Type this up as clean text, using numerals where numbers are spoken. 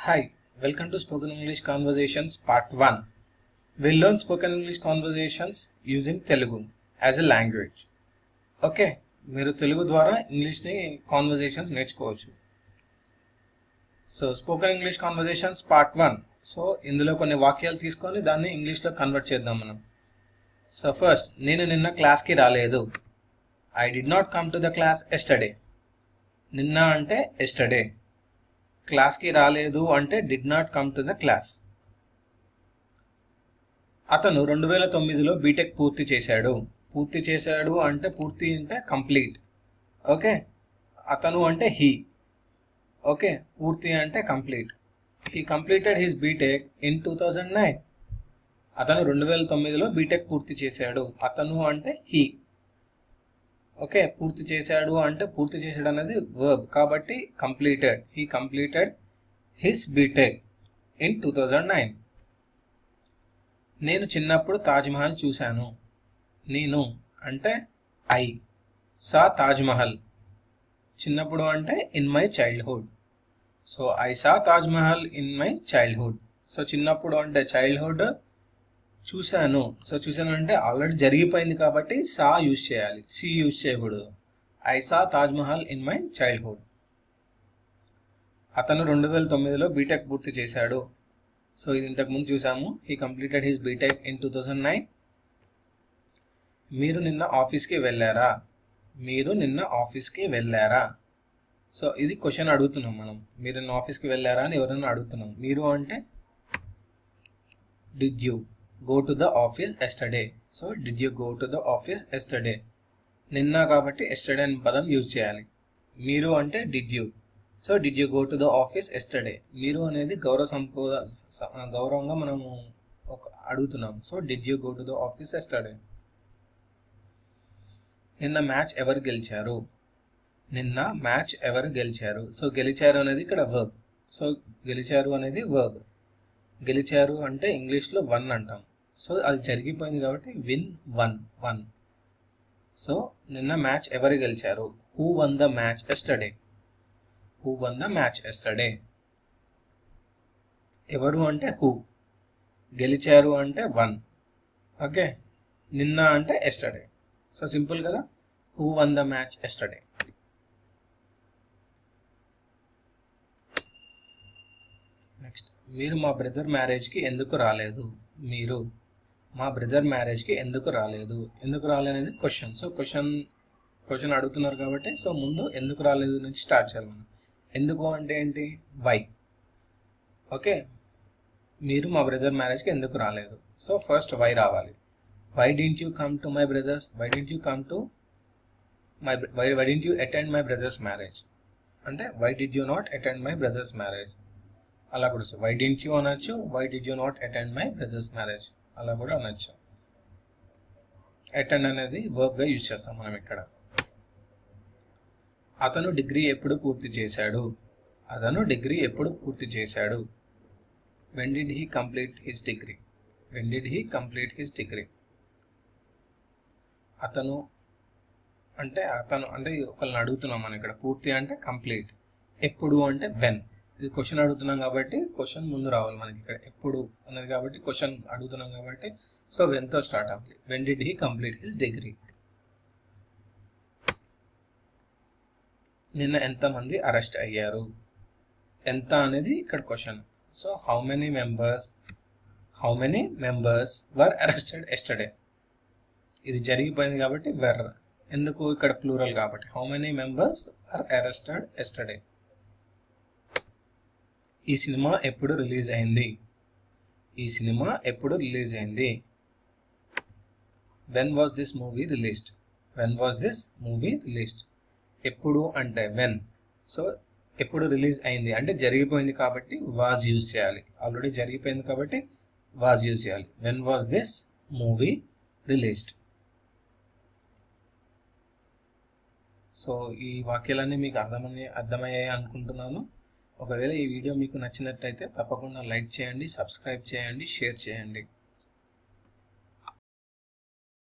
Hi, welcome to Spoken English Conversations Part 1. We'll learn Spoken English Conversations using Telugu as a language. Okay, మీరు తెలుగు ద్వారా ఇంగ్లీష్ని conversations నేర్చుకోవచ్చు. So spoken English conversations part 1. So ఇందులో కొన్ని వాక్యాలు తీసుకొని దాన్ని ఇంగ్లీష్లో కన్వర్ట్ చేద్దాం మనం. సో ఫస్ట్, నేను నిన్న క్లాస్కి రాలేదు. I did not come to the class yesterday. నిన్న అంటే ఎస్టర్డే. క్లాస్కి రాలేదు అంటే did not come to the class. అతను 2009లో బీటెక్ పూర్తి చేశాడు. పూర్తి చేశాడు అంటే పూర్తి అంటే కంప్లీట్. ఓకే, అతను అంటే హీ. ఓకే, పూర్తి అంటే complete. He completed his BTech in 2009. అతను 2009లో బీటెక్ పూర్తి చేశాడు. అతను అంటే హీ. ఓకే, పూర్తి చేశాడు అంటే పూర్తి చేశాడు అనేది వర్బ్ కాబట్టి completed. He completed his BTech in 2009. నేను చిన్నప్పుడు తాజ్మహల్ చూశాను. నేను అంటే ఐ సా తాజ్మహల్. చిన్నప్పుడు అంటే in my childhood. So I saw Taj Mahal in my childhood. So చిన్నప్పుడు అంటే చైల్డ్హుడ్, చూశాను. సో చూశాను అంటే ఆల్రెడీ జరిగిపోయింది కాబట్టి సా యూజ్ చేయాలి, సి యూజ్ చేయకూడదు. I saw Taj Mahal in my childhood. అతను 2009లో బీటెక్ పూర్తి చేశాడు. సో ఇది ఇంతకుముందు చూసాము. He completed his BTech in 2009. మీరు నిన్న ఆఫీస్కి వెళ్ళారా? మీరు నిన్న ఆఫీస్కి వెళ్ళారా? సో ఇది క్వశ్చన్ అడుగుతున్నాం మనం. మీరు నిన్న ఆఫీస్కి వెళ్ళారా అని ఎవరైనా అడుగుతున్నాం. మీరు అంటే did you go to the office yesterday. So did you go to the office yesterday? నిన్న కాబట్టి yesterday అనే పదం యూజ్ చేయాలి. మీరు అంటే did you. So did you go to the office yesterday? మీరు అనేది గౌరవంగా మనము అడుగుతున్నాం. So did you go to the office yesterday? నిన్న మ్యాచ్ ఎవరు గెలిచారు? నిన్న మ్యాచ్ ఎవరు గెలిచారు? సో గెలిచారు అనేది ఇక్కడ వర్బ్. సో గెలిచారు అనేది వర్బ్. గెలిచారు అంటే ఇంగ్లీష్లో వన్ అంటాం. సో అది జరిగిపోయింది కాబట్టి విన్ వన్. సో నిన్న మ్యాచ్ ఎవరు గెలిచారు? Who one the match yesterday? Who one the match yesterday? ఎవరు అంటే హూ, గెలిచారు అంటే వన్. ఓకే, నిన్న అంటే ఎస్టర్డే. సో సింపుల్ కదా. Who one the match yesterday. Next, మీరు మా బ్రదర్ మ్యారేజ్కి ఎందుకు రాలేదు? మీరు మా బ్రదర్ మ్యారేజ్కి ఎందుకు రాలేదు? ఎందుకు రాలేదనేది క్వశ్చన్. సో క్వశ్చన్ అడుగుతున్నారు కాబట్టి సో ముందు ఎందుకు రాలేదు నుంచి స్టార్ట్ చేయాలి మనం. ఎందుకు అంటే ఏంటి? వై. ఓకే, మీరు మా బ్రదర్ మ్యారేజ్కి ఎందుకు రాలేదు? సో ఫస్ట్ వై రావాలి. Why didn't you come to my brother's? Why didn't you come to my why didn't you attend my brother's marriage అంటే why did you not attend my brother's marriage అలా కూడా. Why didn't you అనొచ్చు, why did you not attend my brother's marriage అలా కూడా అనొచ్చు. Attend అనేది వర్బ్గా use చేస్తాం మనం ఇక్కడ. అతను డిగ్రీ ఎప్పుడు పూర్తి చేశాడు? అతను డిగ్రీ ఎప్పుడు పూర్తి చేశాడు? When did he complete his degree? When did he complete his degree? అతను అంటే ఒకళ్ళని అడుగుతున్నాం మనం ఇక్కడ. పూర్తి అంటే కంప్లీట్. ఎప్పుడు అంటే వెన్. ఇది క్వశ్చన్ అడుగుతున్నాం కాబట్టి క్వశ్చన్ ముందు రావాలి మనకి ఇక్కడ. ఎప్పుడు అనేది కాబట్టి క్వశ్చన్ అడుగుతున్నాం కాబట్టి సో వెన్తో స్టార్ట్ అవ్వాలి. When did he complete his degree? నిన్న ఎంతమంది అరెస్ట్ అయ్యారు? ఎంత అనేది ఇక్కడ question. So how many members were arrested yesterday? ఇది జరిగిపోయింది కాబట్టి వెర్. ఎందుకు? ఇక్కడ ప్లూరల్ కాబట్టి. How many members were arrested yesterday? ఈ సినిమా ఎప్పుడు రిలీజ్ అయింది? ఈ సినిమా ఎప్పుడు రిలీజ్ అయింది? When was this movie released? When was this movie released? ఎప్పుడు అంటే వెన్. సో ఎప్పుడు రిలీజ్ అయింది అంటే జరిగిపోయింది కాబట్టి వాజ్ యూజ్ చేయాలి. ఆల్రెడీ జరిగిపోయింది కాబట్టి వాజ్ యూజ్ చేయాలి. When was this movie released? So ఈ వాక్యాలన్నీ మీకు అర్థమయ్యాయి అనుకుంటున్నాను. ఒకవేళ ఈ వీడియో మీకు నచ్చినట్లయితే తప్పకుండా లైక్ చేయండి, సబ్స్క్రైబ్ చేయండి, షేర్ చేయండి.